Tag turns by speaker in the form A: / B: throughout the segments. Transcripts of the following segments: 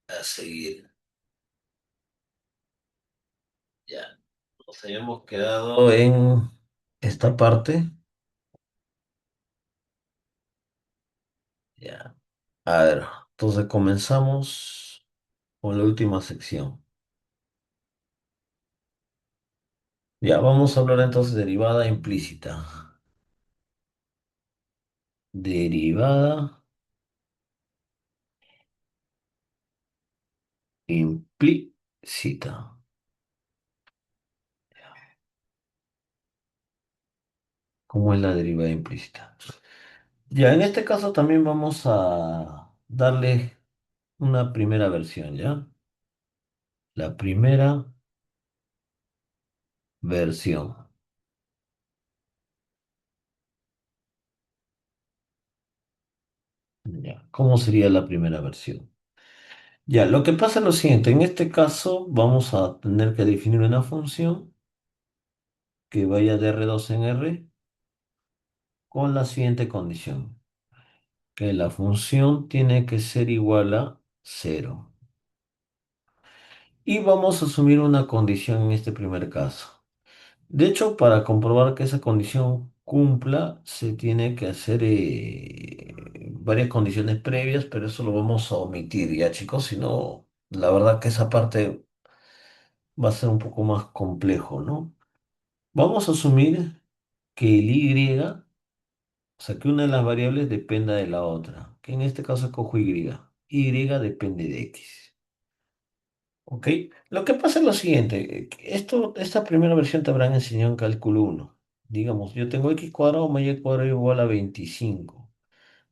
A: A seguir. Ya. Nos habíamos quedado en esta parte. Ya. A ver, entonces comenzamos con la última sección. Ya, vamos a hablar entonces de derivada implícita. Derivada implícita. ¿Cómo es la derivada implícita? Ya, en este caso también vamos a darle una primera versión, ¿ya? La primera versión. Ya, ¿cómo sería la primera versión? Ya, lo que pasa es lo siguiente, en este caso vamos a tener que definir una función que vaya de R2 en R con la siguiente condición, que la función tiene que ser igual a cero. Y vamos a asumir una condición en este primer caso. De hecho, para comprobar que esa condición cumpla, se tiene que hacer varias condiciones previas, pero eso lo vamos a omitir ya, chicos, si no, la verdad que esa parte va a ser un poco más complejo, ¿no? Vamos a asumir que el y, o sea, que una de las variables dependa de la otra, que en este caso cojo y. Y depende de x. ¿Ok? Lo que pasa es lo siguiente, esta primera versión te habrán enseñado en cálculo uno. Digamos, yo tengo x cuadrado más y cuadrado igual a 25.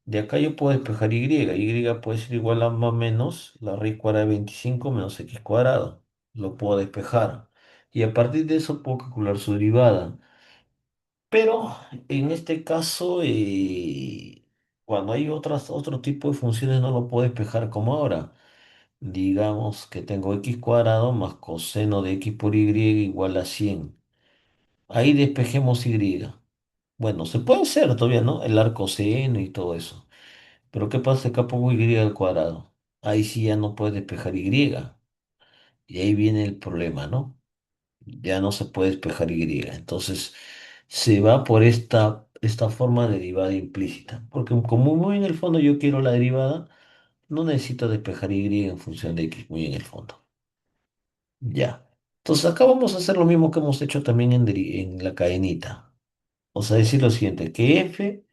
A: De acá yo puedo despejar y. Y puede ser igual a más o menos la raíz cuadrada de 25 menos x cuadrado. Lo puedo despejar. Y a partir de eso puedo calcular su derivada. Pero en este caso, cuando hay otro tipo de funciones, no lo puedo despejar como ahora. Digamos que tengo x cuadrado más coseno de x por y igual a 100. Ahí despejemos y. Bueno, se puede hacer todavía, ¿no? El arco seno y todo eso. Pero ¿qué pasa? Acá pongo y al cuadrado. Ahí sí ya no puedes despejar y. Y ahí viene el problema, ¿no? Ya no se puede despejar y. Entonces se va por esta forma de derivada implícita. Porque como muy en el fondo yo quiero la derivada, no necesito despejar y en función de x muy en el fondo. Ya. Entonces acá vamos a hacer lo mismo que hemos hecho también en la cadenita. O sea, decir lo siguiente, que f,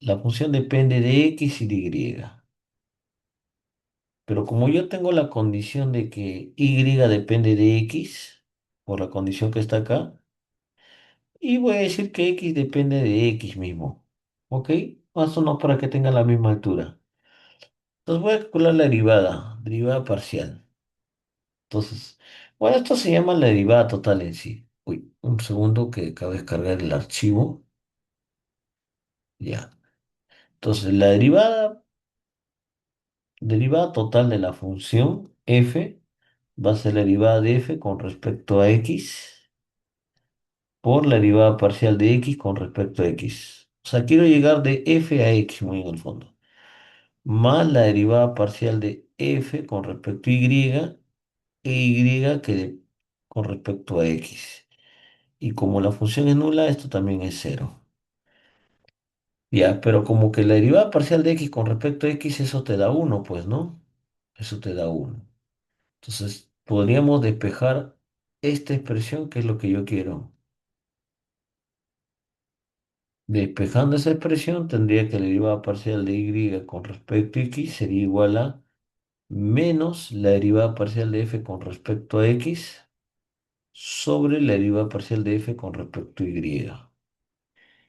A: la función depende de x y de y. Pero como yo tengo la condición de que y depende de x, por la condición que está acá, y voy a decir que x depende de x mismo. ¿Ok? Más o menos para que tenga la misma altura. Entonces voy a calcular la derivada parcial. Entonces, bueno, esto se llama la derivada total en sí. Uy, un segundo que acabo de descargar el archivo. Ya. Entonces, la derivada total de la función f va a ser la derivada de f con respecto a x por la derivada parcial de x con respecto a x. O sea, quiero llegar de f a x muy en el fondo. Más la derivada parcial de f con respecto a con respecto a x. Y como la función es nula, esto también es cero. Ya, pero como que la derivada parcial de x con respecto a x, eso te da uno, pues, ¿no? Eso te da uno. Entonces, podríamos despejar esta expresión, que es lo que yo quiero. Despejando esa expresión, tendría que la derivada parcial de y con respecto a x sería igual a menos la derivada parcial de f con respecto a x sobre la derivada parcial de f con respecto a y.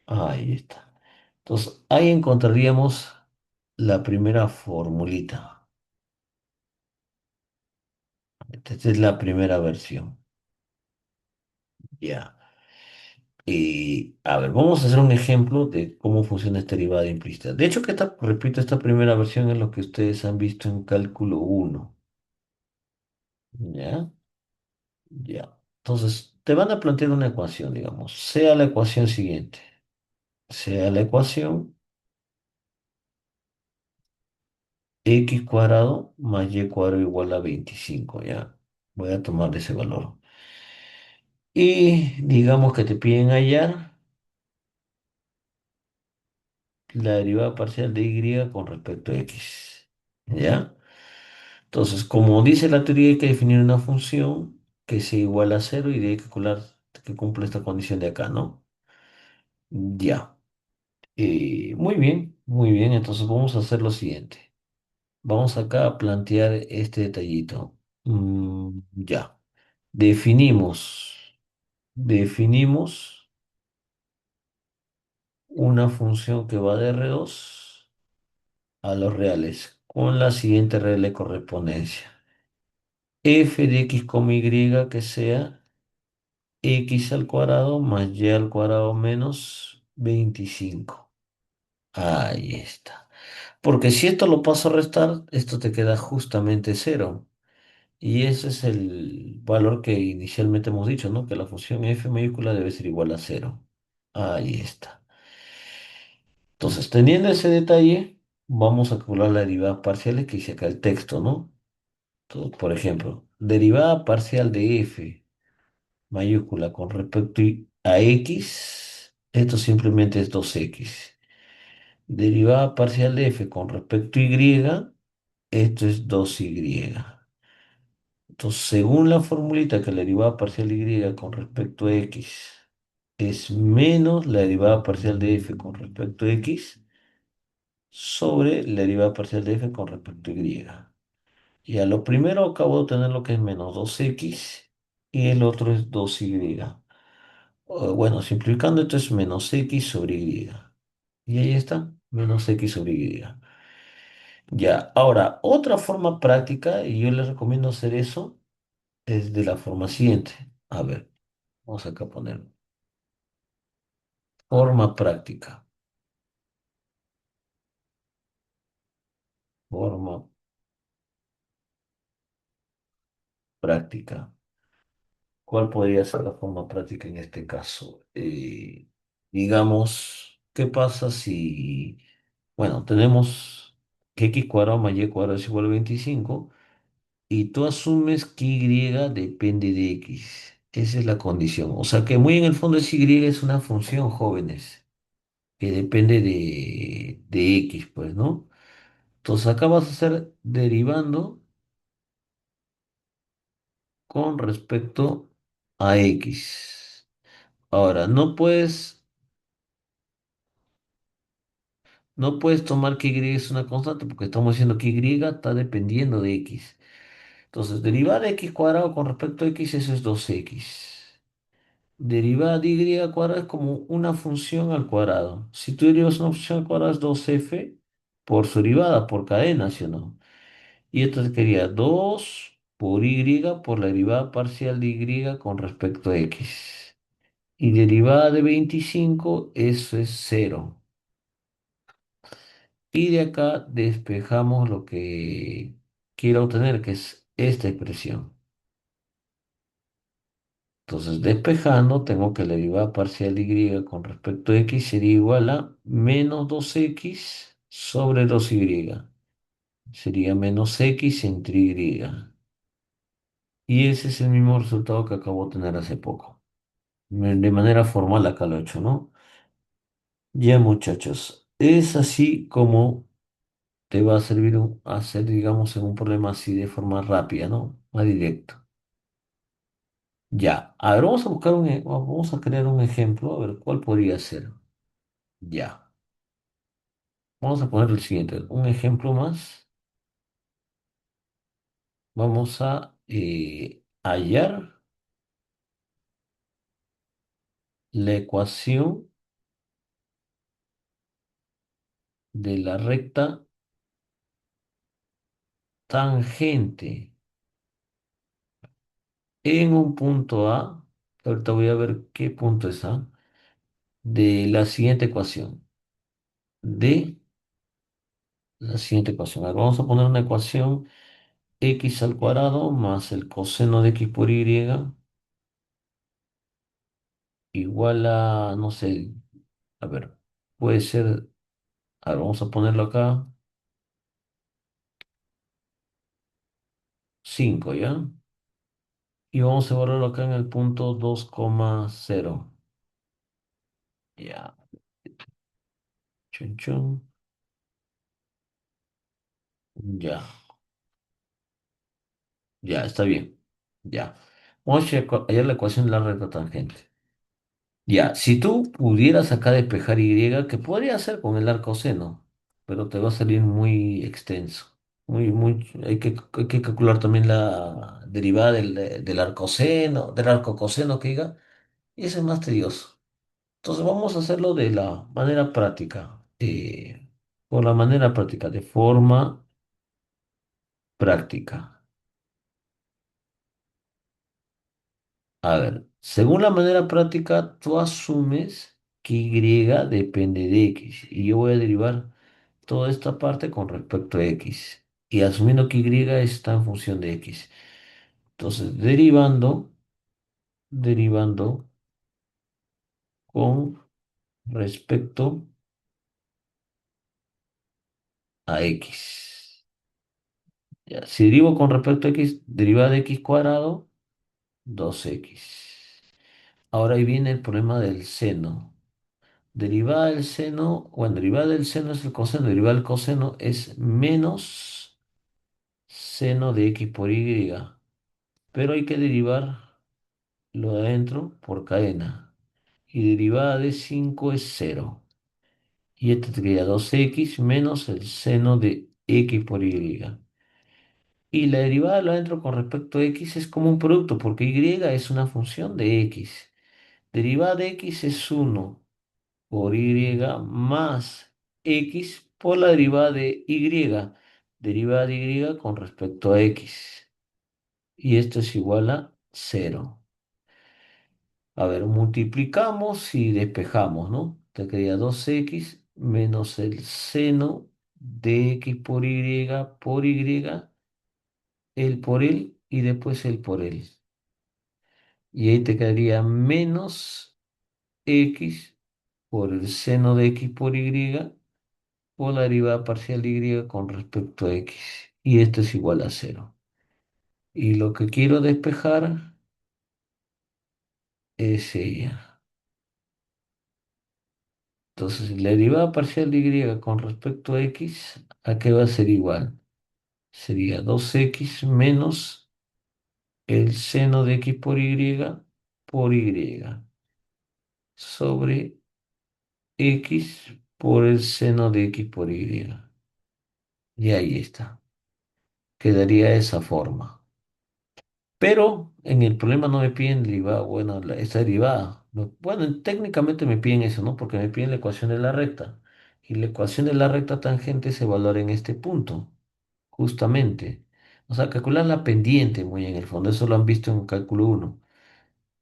A: Ahí está. Entonces, ahí encontraríamos la primera formulita. Esta es la primera versión. Ya. Y a ver, vamos a hacer un ejemplo de cómo funciona esta derivada implícita. De hecho, repito, esta primera versión es lo que ustedes han visto en cálculo uno. ¿Ya? Ya. Entonces, te van a plantear una ecuación, digamos. Sea la ecuación siguiente. Sea la ecuación x cuadrado más y cuadrado igual a 25, ya. Voy a tomar ese valor. Y digamos que te piden hallar la derivada parcial de y con respecto a x, ¿ya? Entonces, como dice la teoría, hay que definir una función que sea igual a cero y de calcular que cumple esta condición de acá, ¿no? Ya. Muy bien, muy bien. Entonces vamos a hacer lo siguiente. Vamos acá a plantear este detallito. Ya. Definimos, definimos una función que va de R2 a los reales con la siguiente regla de correspondencia. F de x, y que sea x al cuadrado más y al cuadrado menos 25. Ahí está. Porque si esto lo paso a restar, esto te queda justamente cero. Y ese es el valor que inicialmente hemos dicho, ¿no? Que la función f mayúscula debe ser igual a cero. Ahí está. Entonces, teniendo ese detalle, vamos a calcular la derivada parcial que dice acá el texto, ¿no? Entonces, por ejemplo, derivada parcial de f mayúscula con respecto a x, esto simplemente es 2x. Derivada parcial de f con respecto a y, esto es 2y. Entonces, según la formulita que la derivada parcial de y con respecto a x es menos la derivada parcial de f con respecto a x sobre la derivada parcial de f con respecto a y. Y a lo primero acabo de obtener lo que es menos 2x y el otro es 2y. Bueno, simplificando esto es menos x sobre y. Y ahí está, menos x sobre y. Ya, ahora, otra forma práctica, y yo les recomiendo hacer eso, es de la forma siguiente. A ver, vamos acá a poner forma práctica. Forma práctica. ¿Cuál podría ser la forma práctica en este caso? Digamos, ¿qué pasa si, bueno, tenemos que x cuadrado más y cuadrado es igual a 25 y tú asumes que y depende de x? Esa es la condición. O sea que muy en el fondo es y es una función, jóvenes, que depende de x, pues, ¿no? Entonces acá vas a estar derivando con respecto a x. Ahora, no puedes tomar que y es una constante porque estamos diciendo que y está dependiendo de x. Entonces, derivada de x cuadrado con respecto a x, eso es 2x. Derivada de y cuadrado es como una función al cuadrado. Si tú derivas una función al cuadrado es 2f por su derivada, por cadena, ¿sí o no? Y esto quería 2 por y por la derivada parcial de y con respecto a x. Y derivada de 25, eso es cero. Y de acá despejamos lo que quiero obtener, que es esta expresión. Entonces, despejando, tengo que la derivada parcial de y con respecto a x sería igual a menos 2x sobre 2y. Sería menos x entre y. Y ese es el mismo resultado que acabo de tener hace poco. De manera formal acá lo he hecho, ¿no? Ya, muchachos, es así como te va a servir hacer, digamos, en un problema así de forma rápida, ¿no? Más directo. Ya, a ver, vamos a buscar vamos a crear un ejemplo, a ver cuál podría ser. Ya, vamos a poner el siguiente, un ejemplo más. Vamos a hallar la ecuación de la recta tangente en un punto A. Ahorita voy a ver qué punto es A. De la siguiente ecuación. De la siguiente ecuación. A ver, vamos a poner una ecuación x al cuadrado más el coseno de x por y igual a, no sé, a ver, puede ser, a ver, vamos a ponerlo acá, 5, ¿ya? Y vamos a evaluarlo acá en el punto 2,0. Ya, chun, chun. Ya, ya, está bien. Ya. Vamos a hallar la ecuación de la recta tangente. Ya, si tú pudieras acá despejar Y, que podría hacer con el arco seno, pero te va a salir muy extenso. Hay que calcular también la derivada del arco seno, del arco coseno que diga, y eso es más tedioso. Entonces vamos a hacerlo de la manera práctica, por la manera práctica, de forma práctica. A ver, según la manera práctica, tú asumes que Y depende de X. Y yo voy a derivar toda esta parte con respecto a X. Y asumiendo que Y está en función de X. Entonces, derivando con respecto a X. Ya, si derivo con respecto a X, derivada de X cuadrado, 2X. Ahora ahí viene el problema del seno. Derivada del seno, bueno, derivada del seno es el coseno, derivada del coseno es menos seno de x por y, pero hay que derivar lo de adentro por cadena. Y derivada de 5 es cero. Y esto te queda 2x menos el seno de x por y. Y la derivada de lo de adentro con respecto a x es como un producto, porque y es una función de x. Derivada de x es 1 por y más x por la derivada de y, derivada de y con respecto a x. Y esto es igual a cero. A ver, multiplicamos y despejamos, ¿no? Te quedaría 2x menos el seno de x por y, el por él y después el por él. Y ahí te quedaría menos x por el seno de x por y por la derivada parcial de y con respecto a x. Y esto es igual a cero. Y lo que quiero despejar es ella. Entonces, la derivada parcial de y con respecto a x, ¿a qué va a ser igual? Sería 2x menos el seno de x por y sobre x por el seno de x por y. Y ahí está. Quedaría de esa forma. Pero en el problema no me piden derivada, bueno, esta derivada. Bueno, técnicamente me piden eso, ¿no? Porque me piden la ecuación de la recta. Y la ecuación de la recta tangente se valora en este punto, justamente. O sea, calcular la pendiente, muy en el fondo, eso lo han visto en cálculo uno.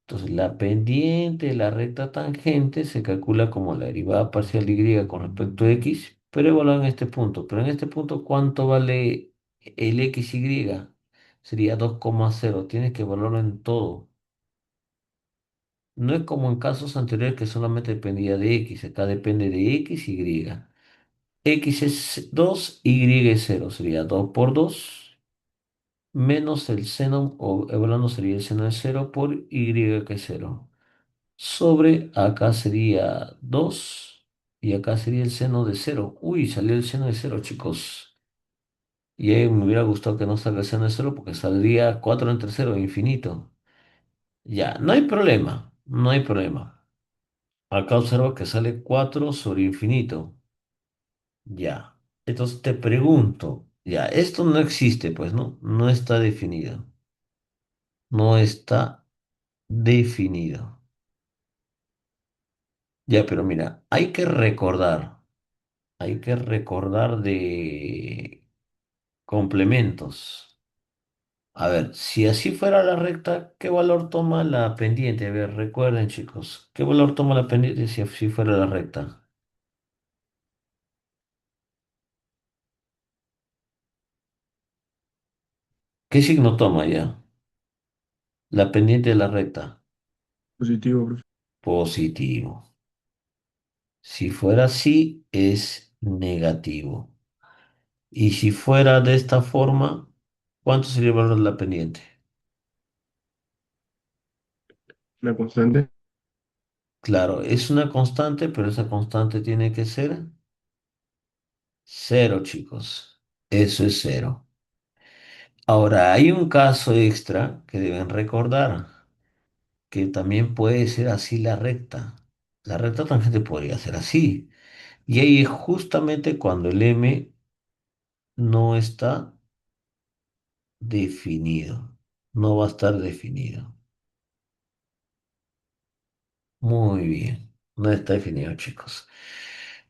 A: Entonces, la pendiente de la recta tangente se calcula como la derivada parcial de y con respecto a x, pero evaluado en este punto. Pero en este punto, ¿cuánto vale el xy? Sería 2,0. Tienes que evaluarlo en todo. No es como en casos anteriores que solamente dependía de x. Acá depende de x, y. X es 2, y es cero. Sería 2 por 2 menos el seno, o evaluando sería el seno de cero por y que es cero. Sobre acá sería 2 y acá sería el seno de cero. Uy, salió el seno de cero, chicos. Y ahí me hubiera gustado que no salga el seno de cero porque saldría 4 entre cero, infinito. Ya, no hay problema, no hay problema. Acá observo que sale 4 sobre infinito. Ya. Entonces te pregunto, ya, esto no existe, pues, ¿no? No está definido. No está definido. Ya, pero mira, hay que recordar de complementos. A ver, si así fuera la recta, ¿qué valor toma la pendiente? A ver, recuerden, chicos, ¿qué valor toma la pendiente si así fuera la recta? ¿Qué signo toma ya? La pendiente de la recta.
B: Positivo, profe.
A: Positivo. Si fuera así, es negativo. Y si fuera de esta forma, ¿Cuánto sería el valor de la pendiente?
B: La constante,
A: Claro, es una constante, pero esa constante tiene que ser cero, chicos. Eso es cero. Ahora, hay un caso extra que deben recordar, que también puede ser así la recta. La recta tangente podría ser así. Y ahí es justamente cuando el m no está definido. No va a estar definido. Muy bien. No está definido, chicos.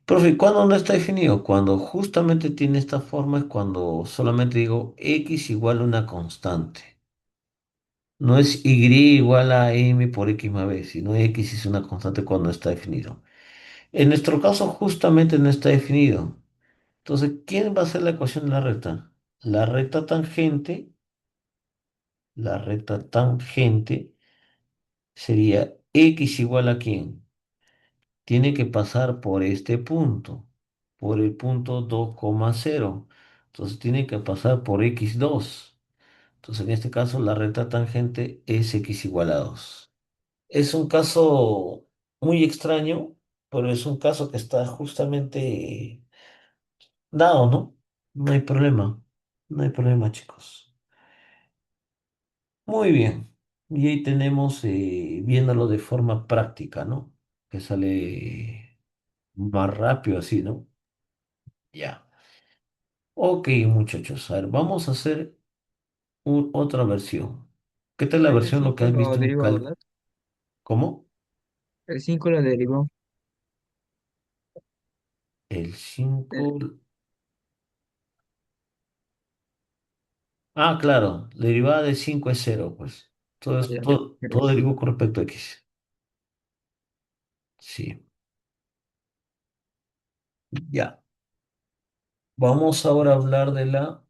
A: Profe, ¿cuándo no está definido? Cuando justamente tiene esta forma es cuando solamente digo x igual a una constante. No es y igual a m por x más b, sino x es una constante cuando está definido. En nuestro caso justamente no está definido. Entonces, ¿quién va a ser la ecuación de la recta? La recta tangente, la recta tangente sería x igual a quién. Tiene que pasar por este punto, por el punto 2,0. Entonces tiene que pasar por x2. Entonces en este caso la recta tangente es x igual a 2. Es un caso muy extraño, pero es un caso que está justamente dado, ¿no? No hay problema. No hay problema, chicos. Muy bien. Y ahí tenemos, viéndolo de forma práctica, ¿no? Que sale más rápido así, ¿no? Ya. Ok, muchachos, a ver, vamos a hacer otra versión. ¿Qué tal la
B: el
A: versión lo que
B: 5
A: has
B: lo
A: visto en
B: derivó, ¿verdad?
A: ¿Cómo?
B: El 5 lo derivó.
A: El
B: El-
A: 5. Ah, claro, la derivada de 5 es cero, pues. Todo,
B: ah, ya,
A: todo
B: gracias.
A: derivó con respecto a x. Sí, ya. Vamos ahora a hablar de la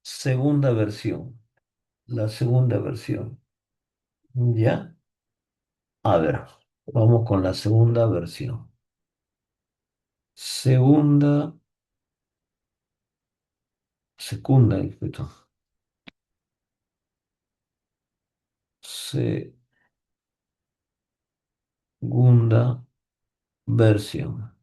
A: segunda versión. La segunda versión. ¿Ya? A ver, vamos con la segunda versión. Segunda, disculpa. Segunda versión.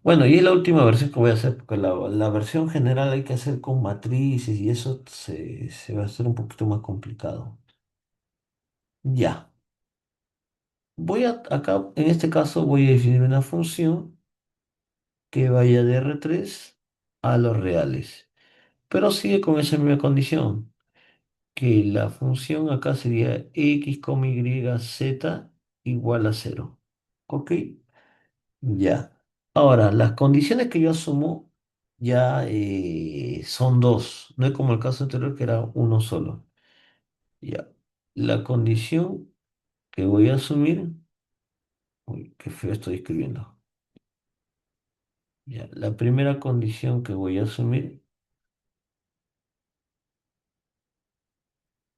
A: Bueno, y es la última versión que voy a hacer, porque la versión general hay que hacer con matrices y eso se va a hacer un poquito más complicado. Ya. Acá, en este caso, voy a definir una función que vaya de R3 a los reales. Pero sigue con esa misma condición, que la función acá sería x, y, z igual a cero. ¿Ok? Ya. Ahora, las condiciones que yo asumo ya son dos. No es como el caso anterior que era uno solo. Ya. La condición que voy a asumir. Uy, qué feo estoy escribiendo. Ya. La primera condición que voy a asumir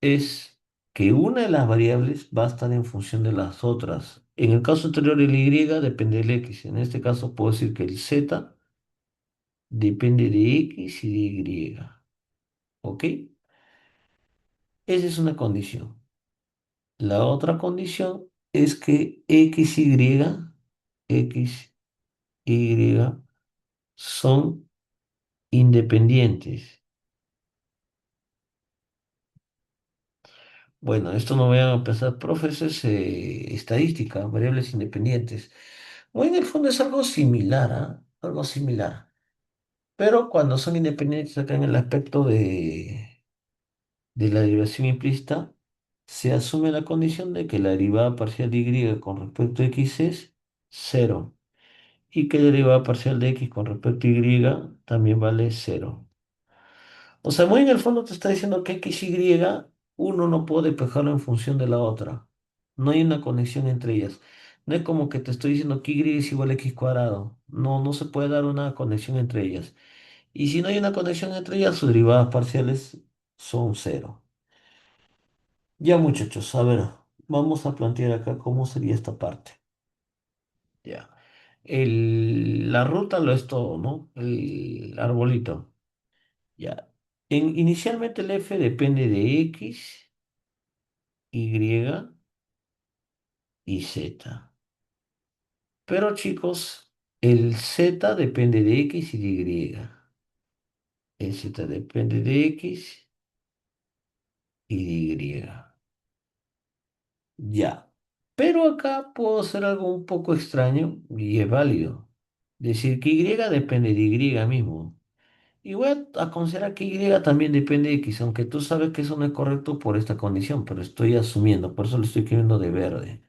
A: es que una de las variables va a estar en función de las otras. En el caso anterior, el y depende del x. En este caso, puedo decir que el z depende de x y de y. ¿Ok? Esa es una condición. La otra condición es que x, y son independientes. Bueno, esto no voy a empezar, profes, es estadística, variables independientes. Bueno, en el fondo es algo similar, ¿ah? Algo similar. Pero cuando son independientes acá en el aspecto de la derivación implícita, se asume la condición de que la derivada parcial de y con respecto a x es cero. Y que la derivada parcial de x con respecto a y también vale cero. O sea, muy en el fondo te está diciendo que x y uno no puede despejarlo en función de la otra. No hay una conexión entre ellas. No es como que te estoy diciendo que y es igual a x cuadrado. No, no se puede dar una conexión entre ellas. Y si no hay una conexión entre ellas, sus derivadas parciales son cero. Ya muchachos, a ver, vamos a plantear acá cómo sería esta parte. Ya. La ruta lo es todo, ¿no? El arbolito. Ya. Inicialmente el f depende de x, y y z. Pero chicos, el z depende de x y de y. El z depende de x y de y. Ya. Pero acá puedo hacer algo un poco extraño y es válido. Decir que y depende de y mismo. Y voy a considerar que y también depende de x, aunque tú sabes que eso no es correcto por esta condición, pero estoy asumiendo, por eso lo estoy escribiendo de verde.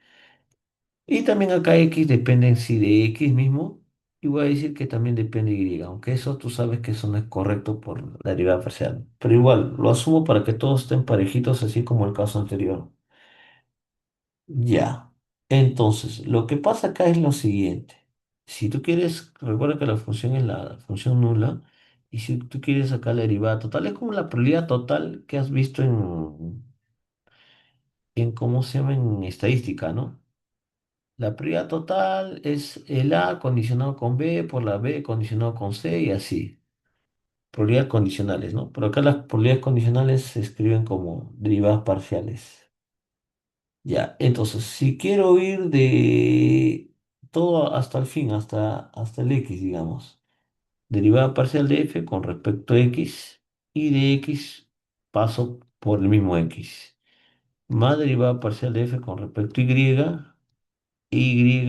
A: Y también acá x depende en sí de x mismo, y voy a decir que también depende de y, aunque eso tú sabes que eso no es correcto por la derivada parcial. Pero igual, lo asumo para que todos estén parejitos, así como el caso anterior. Ya. Entonces, lo que pasa acá es lo siguiente. Si tú quieres, recuerda que la función es la función nula, y si tú quieres sacar la derivada total, es como la probabilidad total que has visto en ¿cómo se llama? En estadística, ¿no? La probabilidad total es el A condicionado con B por la B condicionado con C y así. Probabilidades condicionales, ¿no? Pero acá las probabilidades condicionales se escriben como derivadas parciales. Ya, entonces, si quiero ir de todo hasta el fin, hasta el x, digamos, derivada parcial de f con respecto a x, y de x paso por el mismo x, más derivada parcial de f con respecto a y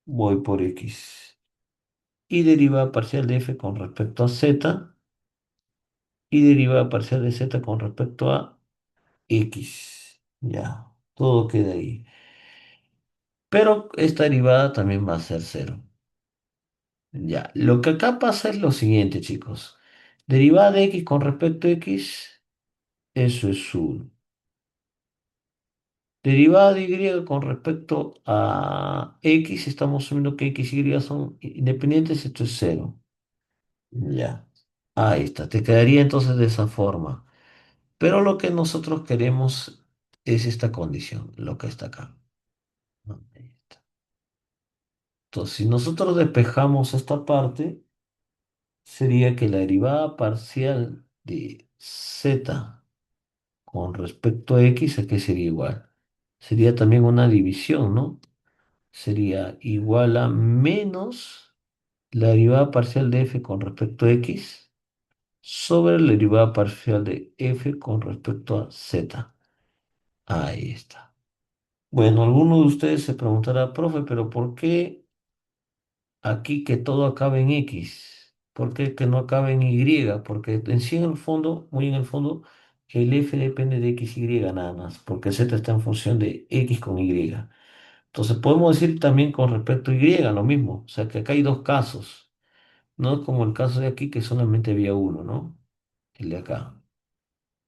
A: voy por x, y derivada parcial de f con respecto a z, y derivada parcial de z con respecto a x. Ya, todo queda ahí. Pero esta derivada también va a ser cero. Ya, lo que acá pasa es lo siguiente, chicos. Derivada de x con respecto a x, eso es uno. Derivada de y con respecto a x, estamos asumiendo que x y son independientes, esto es cero. Ya, ahí está. Te quedaría entonces de esa forma. Pero lo que nosotros queremos es esta condición, lo que está acá. Ahí está. Entonces, si nosotros despejamos esta parte, sería que la derivada parcial de z con respecto a x, ¿a qué sería igual? Sería también una división, ¿no? Sería igual a menos la derivada parcial de f con respecto a x sobre la derivada parcial de f con respecto a z. Ahí está. Bueno, alguno de ustedes se preguntará, profe, pero ¿por qué aquí que todo acabe en X? ¿Por qué que no acabe en Y? Porque en sí en el fondo, muy en el fondo, el F depende de X, Y nada más, porque Z está en función de X con Y. Entonces podemos decir también con respecto a Y lo mismo, o sea que acá hay dos casos, no es como el caso de aquí que solamente había uno, ¿no? El de acá,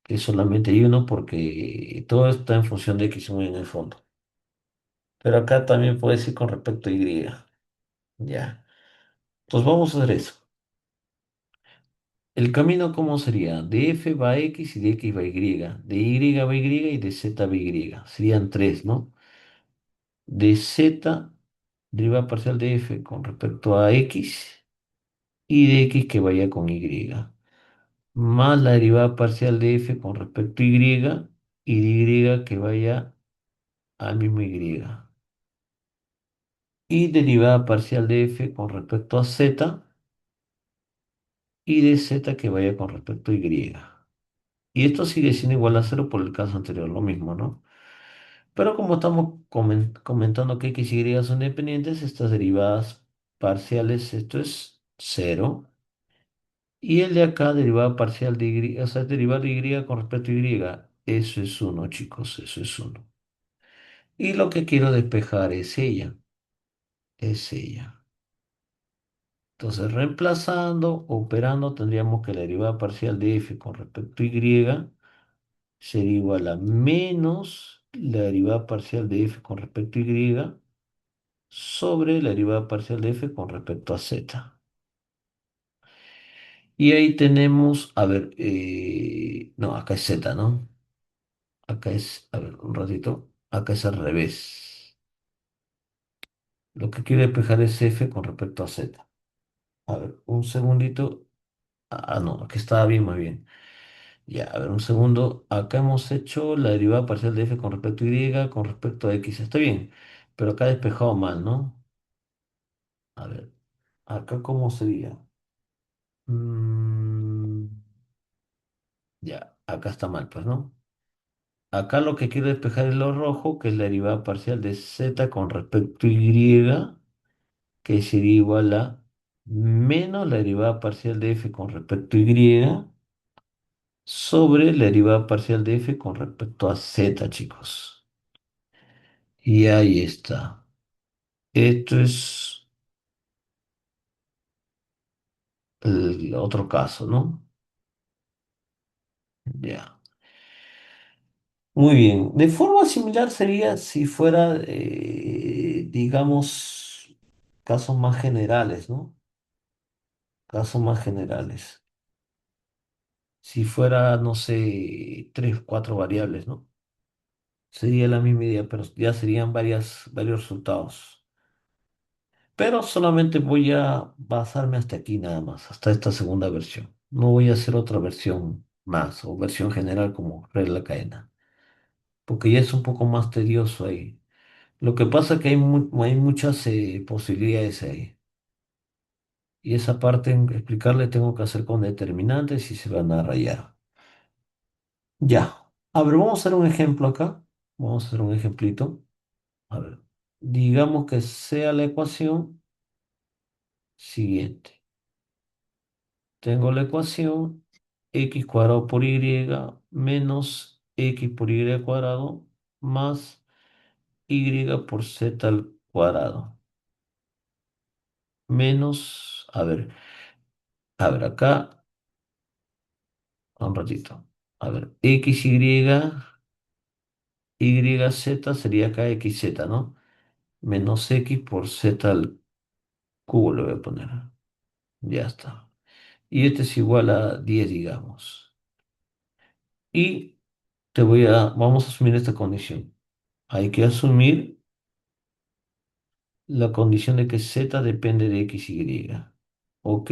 A: que solamente hay uno porque todo está en función de X muy en el fondo. Pero acá también puede decir con respecto a Y. Ya. Entonces vamos a hacer eso. El camino, ¿cómo sería? De F va a X y de X va a Y. De Y va a Y y de Z va a Y. Serían tres, ¿no? De Z, derivada parcial de F con respecto a X y de X que vaya con Y. Más la derivada parcial de F con respecto a y de Y que vaya al mismo Y. Y derivada parcial de F con respecto a Z y de Z que vaya con respecto a Y. Y esto sigue siendo igual a cero por el caso anterior, lo mismo, ¿no? Pero como estamos comentando que x y y son dependientes, estas derivadas parciales, esto es cero. Y el de acá, derivada parcial de y, o sea, derivada de y con respecto a y, eso es uno, chicos, eso es uno. Y lo que quiero despejar es ella, es ella. Entonces, reemplazando, operando, tendríamos que la derivada parcial de f con respecto a y sería igual a menos la derivada parcial de f con respecto a y sobre la derivada parcial de f con respecto a z. Y ahí tenemos, a ver, no, acá es z, ¿no? Acá es, a ver, un ratito, acá es al revés. Lo que quiero despejar es f con respecto a z. A ver, un segundito. Ah, no, aquí estaba bien, muy bien. Ya, a ver, un segundo. Acá hemos hecho la derivada parcial de f con respecto a y con respecto a x. Está bien, pero acá he despejado mal, ¿no? A ver, acá cómo sería. Mm, ya, acá está mal, pues, ¿no? Acá lo que quiero despejar es lo rojo, que es la derivada parcial de z con respecto a y, que sería igual a menos la derivada parcial de f con respecto a y sobre la derivada parcial de f con respecto a z, chicos. Y ahí está. Esto es el otro caso, ¿no? Ya. Muy bien. De forma similar sería si fuera, digamos, casos más generales, ¿no? Casos más generales. Si fuera, no sé, tres, cuatro variables, ¿no? Sería la misma idea, pero ya serían varios resultados. Pero solamente voy a basarme hasta aquí nada más, hasta esta segunda versión. No voy a hacer otra versión más o versión general como regla cadena, porque ya es un poco más tedioso ahí. Lo que pasa es que hay muchas posibilidades ahí. Y esa parte en explicarle tengo que hacer con determinantes y se van a rayar. Ya. A ver, vamos a hacer un ejemplo acá. Vamos a hacer un ejemplito. A ver, digamos que sea la ecuación siguiente. Tengo la ecuación x cuadrado por y menos x por y cuadrado más y por z al cuadrado. Menos, a ver, acá, un ratito. A ver, y z sería acá xz, ¿no? Menos x por z al cubo le voy a poner. Ya está. Y este es igual a 10, digamos. Y vamos a asumir esta condición. Hay que asumir la condición de que z depende de x, y. ¿Ok?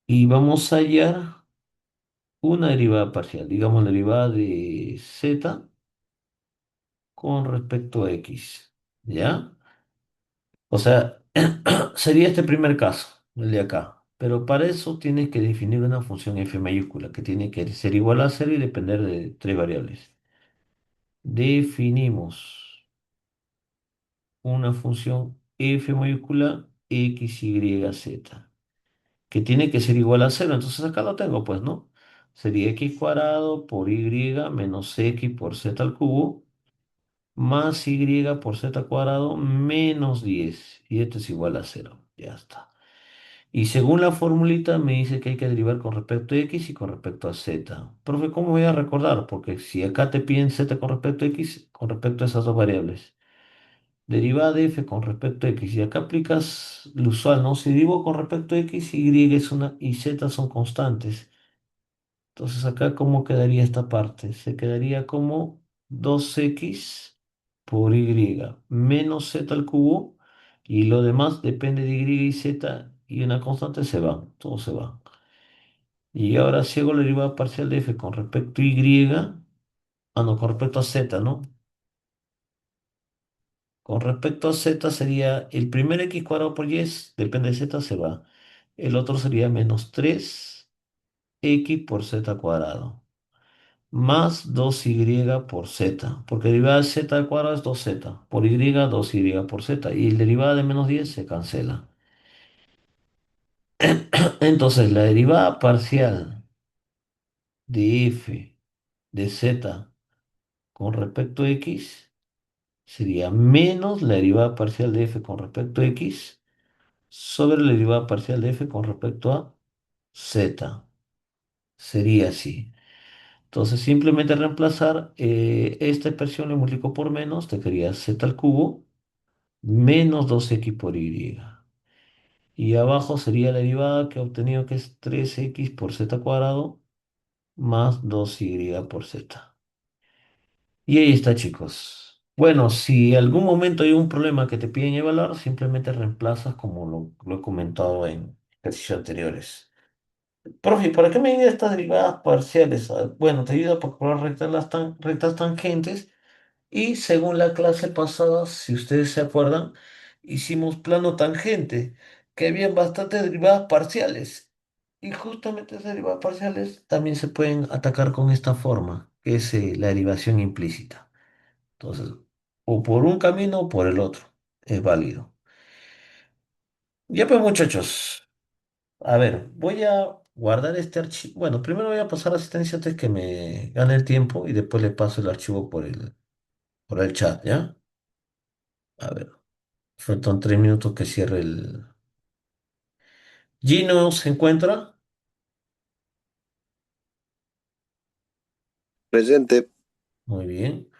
A: Y vamos a hallar una derivada parcial, digamos la derivada de z con respecto a x. ¿Ya? O sea, sería este primer caso, el de acá. Pero para eso tienes que definir una función f mayúscula que tiene que ser igual a cero y depender de tres variables. Definimos una función f mayúscula x, y, z, que tiene que ser igual a cero. Entonces acá lo tengo, pues, ¿no? Sería x cuadrado por y menos x por z al cubo más y por z cuadrado menos 10. Y esto es igual a cero. Ya está. Y según la formulita me dice que hay que derivar con respecto a x y con respecto a z. Profe, ¿cómo voy a recordar? Porque si acá te piden z con respecto a x, con respecto a esas dos variables. Derivada de f con respecto a x. Y acá aplicas lo usual, ¿no? Si derivo con respecto a x, y es una y z son constantes. Entonces acá, ¿cómo quedaría esta parte? Se quedaría como 2x por y menos z al cubo. Y lo demás depende de y z. Y una constante se va. Todo se va. Y ahora si hago la derivada parcial de f con respecto a y. Ah, no, con respecto a z, ¿no? Con respecto a z sería el primer x cuadrado por y depende de z, se va. El otro sería menos 3x por z cuadrado. Más 2y por z. Porque derivada de z al cuadrado es 2z. Por y, 2y por z. Y el derivada de menos 10 se cancela. Entonces la derivada parcial de f de z con respecto a x sería menos la derivada parcial de f con respecto a x sobre la derivada parcial de f con respecto a z. Sería así. Entonces simplemente reemplazar esta expresión le multiplico por menos, te quedaría z al cubo menos 2x por y. Y abajo sería la derivada que he obtenido que es 3x por z cuadrado más 2y por z. Y ahí está, chicos. Bueno, si algún momento hay un problema que te piden evaluar, simplemente reemplazas como lo he comentado en ejercicios anteriores. Profe, ¿para qué me ayuda estas derivadas parciales? Bueno, te ayuda para calcular rectas tangentes y según la clase pasada, si ustedes se acuerdan, hicimos plano tangente, que habían bastantes derivadas parciales. Y justamente esas derivadas parciales también se pueden atacar con esta forma, que es la derivación implícita. Entonces, o por un camino o por el otro, es válido. Ya pues muchachos, a ver, voy a guardar este archivo. Bueno, primero voy a pasar asistencia antes que me gane el tiempo y después le paso el archivo por el chat, ¿ya? A ver, faltan 3 minutos que cierre el... Gino se encuentra.
C: Presente.
A: Muy bien.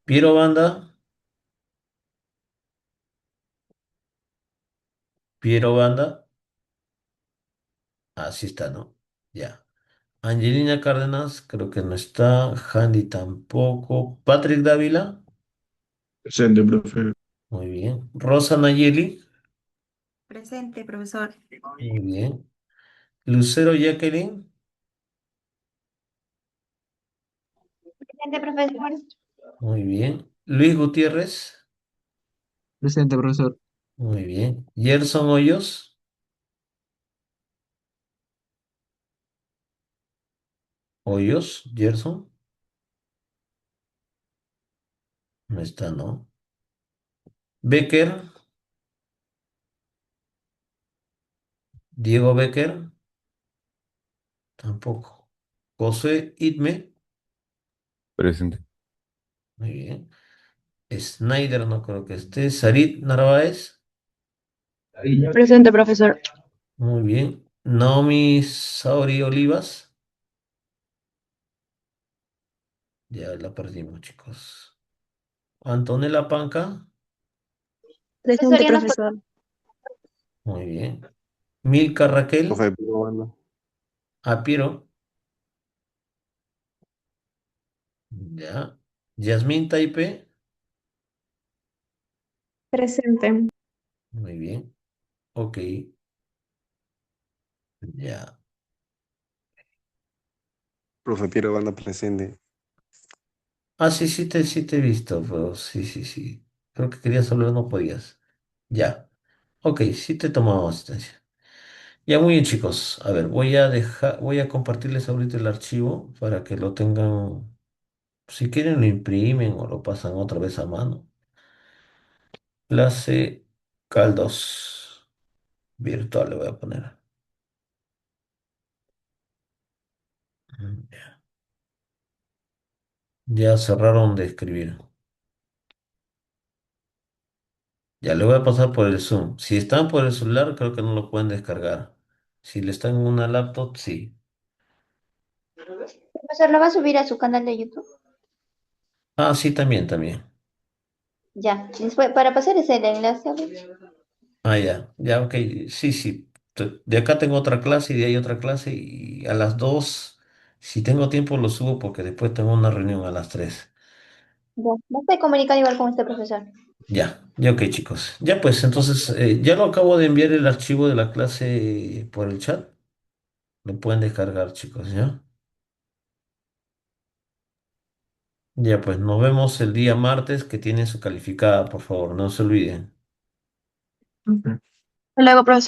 A: Piero Banda. Piero Banda. Así está, ¿no? Ya. Angelina Cárdenas, creo que no está. Handy tampoco. Patrick Dávila.
B: Presente, profe.
A: Muy bien. Rosa Nayeli.
D: Presente, profesor.
A: Muy bien. Lucero Jacqueline.
D: Presente, profesor.
A: Muy bien. Luis Gutiérrez.
B: Presente, profesor.
A: Muy bien. Gerson Hoyos. Hoyos. Gerson. No está, ¿no? Becker. Diego Becker. Tampoco. José Itme.
C: Presente.
A: Muy bien. Snyder no creo que esté. Sarit Narváez.
D: Presente, profesor.
A: Muy bien. Naomi Saori Olivas. Ya la perdimos, chicos. Antonella Panca.
D: Presente, profesor.
A: Muy bien. Milka Raquel.
C: Profe, puro banda.
A: Apiero. Ya. Yasmín Taipe.
D: Presente.
A: Muy bien. Ok. Ya.
C: Profe, Piero banda presente.
A: Ah, sí, sí te he visto, pero sí, sí, sí. Creo que querías hablar, no podías. Ya. Ok, sí te he tomado asistencia. Ya muy bien, chicos. A ver, voy a compartirles ahorita el archivo para que lo tengan. Si quieren lo imprimen o lo pasan otra vez a mano. Clase Caldos virtual le voy a poner. Ya. Ya cerraron de escribir. Ya le voy a pasar por el Zoom. Si están por el celular, creo que no lo pueden descargar. Si le están en una laptop, sí.
D: Profesor, ¿lo va a subir a su canal de YouTube?
A: Ah, sí, también, también.
D: Ya. Después, para pasar ese enlace, a ver.
A: Ah, ya, ya, ok. Sí, sí. De acá tengo otra clase y de ahí otra clase y a las 2, si tengo tiempo, lo subo porque después tengo una reunión a las 3.
D: Ya. Me estoy comunicando igual con este profesor.
A: Ya, ya, ok, chicos. Ya, pues, entonces, ya lo acabo de enviar el archivo de la clase por el chat. Lo pueden descargar, chicos, ¿ya? Ya, pues, nos vemos el día martes que tiene su calificada, por favor, no se olviden.
B: Profe.
D: Hasta luego, profesor.